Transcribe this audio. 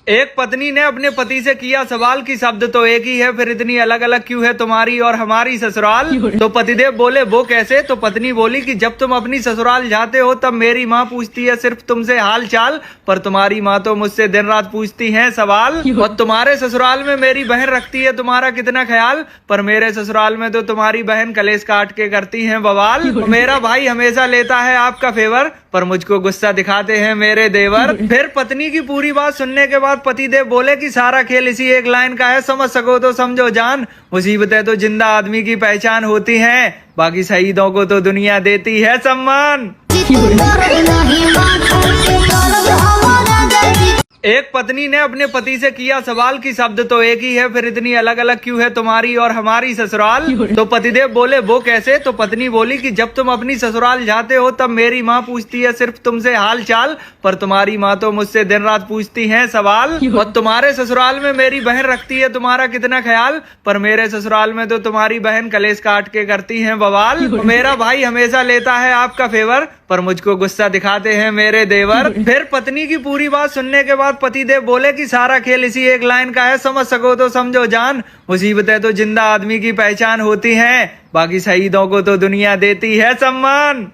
एक पत्नी ने अपने पति से किया सवाल कि शब्द तो एक ही है, फिर इतनी अलग अलग क्यों है तुम्हारी और हमारी ससुराल। तो पतिदेव बोले वो कैसे। तो पत्नी बोली कि जब तुम अपनी ससुराल जाते हो तब मेरी माँ पूछती है सिर्फ तुमसे हाल चाल, पर तुम्हारी माँ तो मुझसे दिन रात पूछती है सवाल। और तुम्हारे ससुराल में मेरी बहन रखती है तुम्हारा कितना ख्याल, पर मेरे ससुराल में तो तुम्हारी बहन कलेश काट के करती है बवाल। मेरा भाई हमेशा लेता है आपका फेवर, पर मुझको गुस्सा दिखाते हैं मेरे देवर। फिर पत्नी की पूरी बात सुनने के बाद पतिदेव बोले कि सारा खेल इसी एक लाइन का है, समझ सको तो समझो जान। मुसीबतें तो जिंदा आदमी की पहचान होती हैं, बाकी शहीदों को तो दुनिया देती है सम्मान। एक पत्नी ने अपने पति से किया सवाल कि शब्द तो एक ही है, फिर इतनी अलग अलग क्यों है तुम्हारी और हमारी ससुराल। तो पतिदेव बोले वो कैसे। तो पत्नी बोली कि जब तुम अपनी ससुराल जाते हो तब मेरी माँ पूछती है सिर्फ तुमसे हाल चाल, पर तुम्हारी माँ तो मुझसे दिन रात पूछती है सवाल। और तुम्हारे ससुराल में मेरी बहन रखती है तुम्हारा कितना ख्याल, पर मेरे ससुराल में तो तुम्हारी बहन कलेश काट के करती है बवाल। मेरा भाई हमेशा लेता है आपका फेवर, पर मुझको गुस्सा दिखाते हैं मेरे देवर। फिर पत्नी की पूरी बात सुनने के बाद पतिदेव बोले कि सारा खेल इसी एक लाइन का है, समझ सको तो समझो जान। मुसीबतें तो जिंदा आदमी की पहचान होती हैं, बाकी शहीदों को तो दुनिया देती है सम्मान।